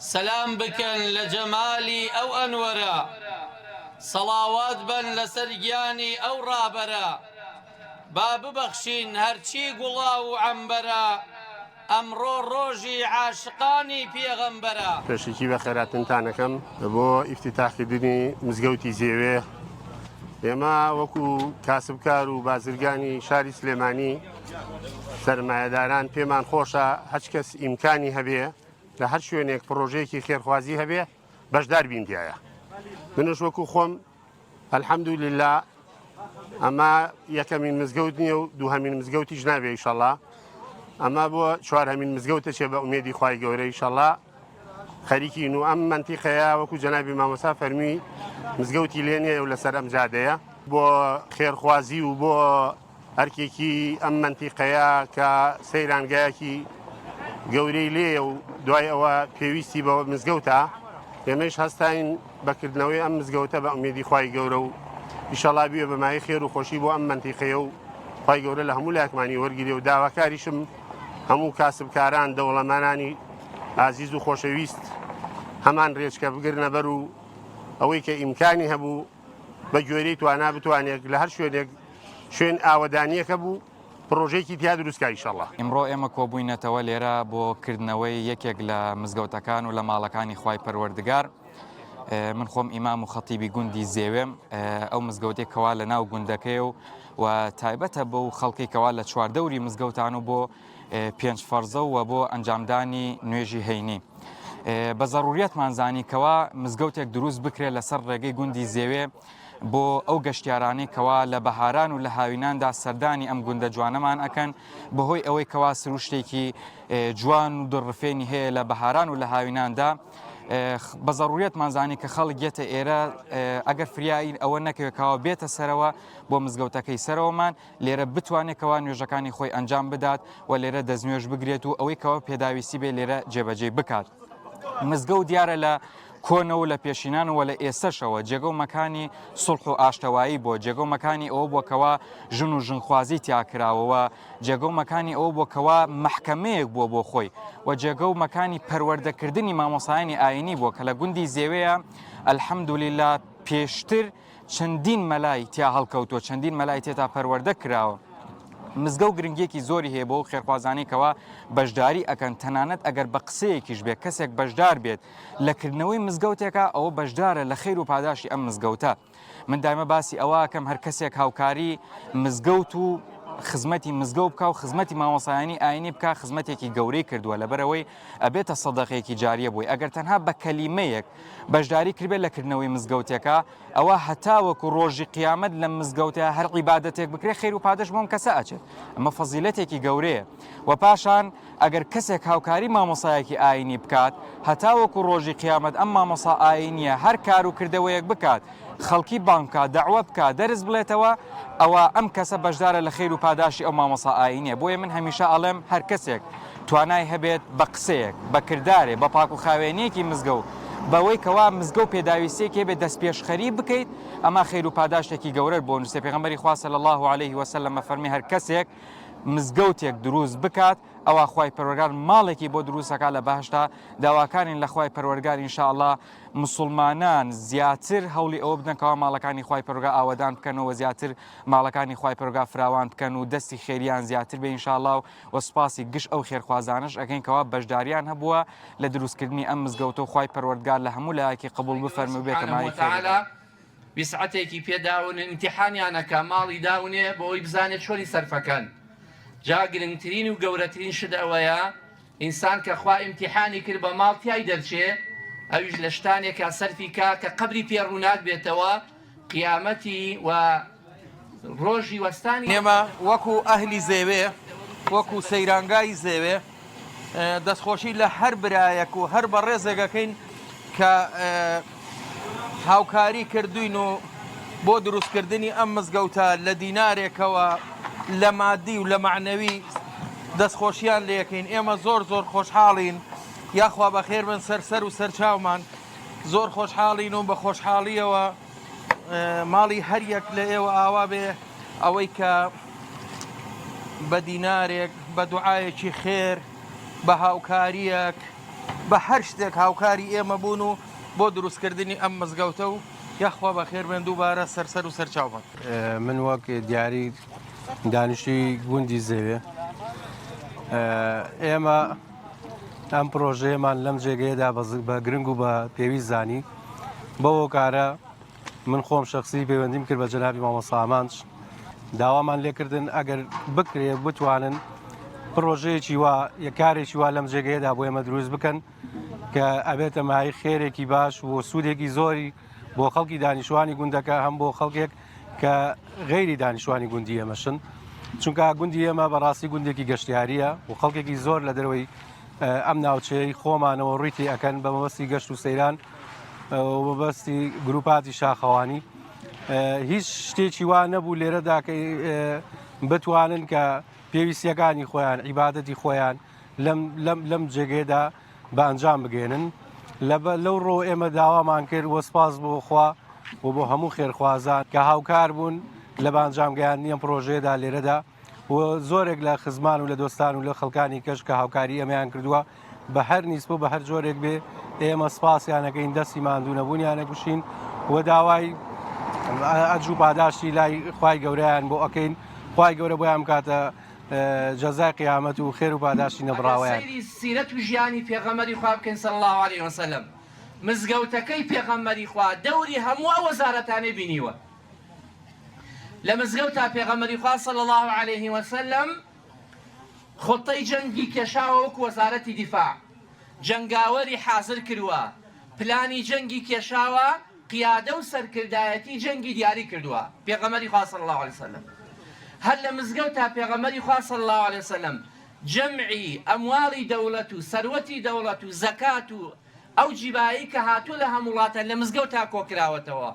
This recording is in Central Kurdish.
سلام بکن لجمالی ئەو ئەنوەرە سەڵاوات بن لەسەر گیانی ئەو ڕابەرە با ببەخشین هەرچی گوڵا و عەمبەرە ئەمڕۆ ڕۆژی عاشقانی پێغەمبەرە. پێشێکی بە خێراتنتانەکەم بۆ ئیفتتاحکردنی مزگەوتی زێوێ. ئێمە وەکو کاسبکار و بازرگانی شاری سلێمانی سەرمایەداران پێمان خۆشە هەچ کەس ئیمکانی هەبێ لە هەر شوێنێک پرۆژەیەکی خێرخوازی هەبێ بەشدار بین دیایە. منش وەکو خۆم ئەلحەمدولیلا ئەمە یەکەمین مزگەوت نییە و دووهەمین مزگەوتیش نابێ ئیشەڵڵا. ئەمە بۆ چوارهەمین مزگەوتە چێ بە ئومێدی خوای گەورە ئیشەڵڵا خەریکین و ئەم منتیقەیە وەکو جەنابی مامۆستا فەرمی مزگەوتی لێ نییە و لەسەر ئەم جادەیە بۆ خێرخوازی و بۆ هەرکێکی ئەم منتیقەیە کە سەیرانگایەکی گەورەی لێیە و دوای ئەوە پێویستی بە مزگەوتە. ئێمەش هەستاین بەکردنەوەی ئەم مزگەوتە بە ئومێدی خوای گەورە و ئیشەڵڵا بێ بەمای خێر و خۆشی بۆ ئەم منتیقەیە و خوای گەورە لە هەموو لایەکمانی وەرگیرێ و داواکاریشم هەموو کاسبکاران دەوڵەمانانی ئازیز و خۆشەویست هەمان ڕێچکە بگرنە بەر و ئەوەی کە ئیمکانی هەبوو بە گوێرەی توانا بتوانێت لە هەر شوێنێک شوێن ئاوەدانیەکە بوو پرۆژێکی تیا دروستکە ئیشەڵڵا. ئیمڕۆ ئێمە کۆبووینەتەوە لێرە بۆ کردنەوەی یەکێک لە مزگەوتەکان و لە ماڵەکانی خوای پەروەردگار. من خۆم ئیمام و خەتیبی گوندی زێوێم. ئەو مزگەوتێکەوە لە ناو گوندەکەی و تایبەتە بۆ خەڵکێکەوە لە چواردەوری مزگەوتان و بۆ پێنج فەرزە و بۆ ئەنجامدانی نوێژی هەینی. بە ضروریەتمان زانیکەوە مزگەوتێک دروست بکرێت لەسەر ڕێگەی گوندی زێوێ بۆ ئەو گەشتیارانی کەوا لە بەهاران و لە هاویناندا سەردانی ئەم گوندە جوانەمان ئەکەن بەهۆی ئەوەی کەوا سروشتێکی جوان و دڕفێنی هەیە لە بەهاران و لە هاویناندا. بە ضروریەتمان زانی کە خەڵک گێتە ئێرە ئەگەر فریایی ئەوە نەکەوێتەوە بێتە سەرەوە بۆ مزگەوتەکەی سەرەوەمان لێرە بتوانێتەوە نوێژەکانی خۆی ئەنجام بدات و لێرە دەستنوێژ بگرێت و ئەوەی کەەوە پێداویستی بێ لێرە جێبەجێ بکات. مزگەوت دیارە لە کۆنەوە لە پێشینان وە لە ئێستەشەوە جێگە و مەکانی سڵح و ئاشتەوایی بۆ جێگە و مەکانی ئەوە بۆکەوە ژن و ژنخوازی تیاکراوەوە جێگە و مەکانی ئەوە بۆکەوە مەحکەمەیەک بووە بۆ خۆی و جێگە و مەکانی پەروەردەکردنی مامۆسایانی ئاینی بووە کە لە گوندی زێوەیە ئەلحەمدولیلا پێشتر چەندین مەلای تیا هەڵکەوتووە چەندین مەلای تێتا پەروەردە کراوە. مزگەوت گرنگێکی زۆری هەیە بۆ خێرخوازانێکەوە بەشداری ئەکەن تەنانەت ئەگەر بە قسەیەکیش بێت کەسێک بەشدار بێت لەکردنەوەی مزگەوتێکە ئەوە بەشدارە لە خەیر و پاداشی ئەم مزگەوتە. من دایمە باسی ئەوەکەم هەر کەسێک هاوکاری مزگەوت و خزمەتی مزگەوت بکە و خزمەتی مامۆسایانی ئاینی بکە خزمەتێکی گەورەی کردووە لەبەرەوەی ئەبێتە سەدەقەیەکی جاریە بووی ئەگەر تەنها بە کەلیمەیەک بەشداری کردبێت لەکردنەوەی مزگەوتێکە ئەوە هەتاوەکو ڕۆژی قیامەت لە مزگەوتە هەر عیبادەتێک بکرێت خێر و پادەش بۆم کەسە ئەچێت ئەمە فەزیلەتێکی گەورەیە و پاشان ئەگەر کەسێک هاوکاری مامۆسایەکی ئاینی بکات هەتاوەکو ڕۆژی قیامەت ئەم مامۆسا ئاینیە هەر کار و کردەوەیەک بکات خەڵکی بانکە داوە بکە دەرز بڵێتەوە ئەوە ئەم کەسە بەشدارە لە خێر و پاداشی ئەو مامۆسا ئاینیە. بۆیە من هەمیشە ئەڵێم هەر کەسێک توانای هەبێت بە قسەیەک بە کردارێ بە پاک و خاوێنیەکی مزگەوت بەوەی کەوا مزگەوت پێداویستێکی بێت دەست پێشخەری بکەیت ئەمە خێر و پاداشتێکی گەورە بۆ نووسێ پێغەمبەری خوا صلی الله علیه و سلم فەرمی هەر کەسێک مزگەوتێک دروست بکات ئەوە خوای پەروەردگار ماڵێکی بۆ دروستەکە لە بەهشتا داواکانین لە خوای پەروەردگار ئینشاءالله مسلمانان زیاتر هەوڵی ئەوە بدەنکەوە ماڵەکانی خوای پەروەردگار ئاوەدان بکەنەوە زیاتر ماڵەکانی خوای پەروەردگار فراوان بکەن و دەستی خێریان زیاتر بێ ئینشاءالله و سوپاسی گشت ئەو خێرخوازانش ئەگەینکەوە بەشداریان هەبووە لە دروستکردنی ئەم مزگەوتە و خوای پەروەردگار لە هەموو لایەکی قبول بفەرمێ بێتە مای خێر. بیسعەتێکی پێداون ئیمتیحانیانەکە ماڵی داونێ بۆ ئەوی بزانێت چۆنی سەرفەکەن. جا گرنگترین و گەورەترین شت ئەوەیە ئینسان کە خوا ئیمتیحانی کرد بە ماڵ تیای دەرچێ ئەویش لە شتانێکە سەرفی کا کە قەبری پێڕوونات بێتەوە قیامەتی و ڕۆژی وەستانی نێمە وەکو ئەهلی زێوێ وەکو سەیرانگای زێوێ دەستخۆشی لە هەر برایەک و هەر بە ڕێزێگەکەین کە هاوکاری کردوین و بۆ دروستکردنی ئەم مزگەوتە لە دینارێکەوە لە مادی و لە معنەوی دەستخۆشیان لەکەین. ئێمە زۆر خۆشحاڵین یاخوا بەخێر بن سەر و سەرچاومان زۆر خۆشحاڵین و بە خۆشحاڵیەوە ماڵی هەریەک لە ئێوە ئاوا بێ ئەوەی کە بە دینارێک بە دوعایەکی خێر بە هاوکاریەک بە هەر شتێک هاوکاری ئێمە بوون و بۆ دروستکردنی ئەم مزگەوتە و یاخوا بە خێربێن دووبارە سەرسەر و سەرچاو بن. من وەک دیاری دانیشتوی گوندی زەوێ ئێمە ئەم پرۆژەیەمان لەم جێگەیەدا بە گرنگ و بە پێویست زانی بەوە کارە من خۆم شخصی پەیوەندیم کرد بە جەنابی مامۆستا ئامانج داوامان لێکردن ئەگەر بکرێ بتوانن پرۆژەیەکی وا یەکارێکی وا لەم جێگەیەدا بۆ ئێمە دروست بکەن کە ئەبێتە مای خێرێکی باش و سوودێکی زۆری بۆ خەڵکی دانیشتوانی گوندەکە هەم بۆ خەڵکێک کە غەیری دانیشتوانی گوندی ئێمەشن چونکە گوندی ئێمە بەڕاستی گوندێکی گەشتیاریە و خەڵکێکی زۆر لە دەرەوەی ئەم ناوچەی خۆمانەوە ڕوویتی ئەەکەن بە مەبەستی گەشت و سەیران و بەبەستی گروپاتی شاخەوانی هیچ شتێکی وا نەبوو لێرەدا کە بتوانن کە پێویستیەکانی خۆیان عیبادەتی خۆیان لەم جێگەیەدا بە ئەنجام بگێنن لەو ڕۆ ئێمە داوامان کرد وە سپاس بۆ خوا و بۆ هەموو خێرخوازان کە هاوکار بوون لە بانجامگەیان نییە پرۆژەیەدا لێرەدا و زۆرێک لە خزمان و لە دۆستان و لە خەڵکانی کەش کە هاوکاری ئەمەیان کردووە بە هەر نیسبە بە هەر جۆرێک بێ ئێمە سپاسیانەکەین دەستی ماندوو نەبوونیانە گوشین و داوای ئەجوو پاداشتی لای خوای گەورەیان بۆ ئەەکەین خوای گەورە بۆیان کاتە جەزای قیامەت و خێر و پاداشتی نەبراوەیان سیرەت و ژیانی پێغەمبەری خوا بکەین صلی الله علیه وسلم مزگەوتەکەی پێغەمبەری خوا دەوری هەموو ئەو وەزارەتانەی بینیوە لە مزگەوتا پێغەمبەری خوا صلی الله علیه وسلم خۆتەی جەنگی کێشاوە وەکو وەزارەتی دیفاع جەنگاوەری حازر کردووە پلانی جەنگی کێشاوە قیادە و سەرکردایەتی جەنگی دیاری کردووە پێغەمبەری خوا صلی الله علیه وسلم هەر لە مزگەوتا پێغەمبەری خوا صلی الله علیه وسلم جەمعی ئەمواڵی دەوڵەت و سەروەتی دەوڵەت و زەکات و ئەو جیبایی کە هاتووە لە هەموو وڵاتە لە مزگەوتا کۆکراوەتەوە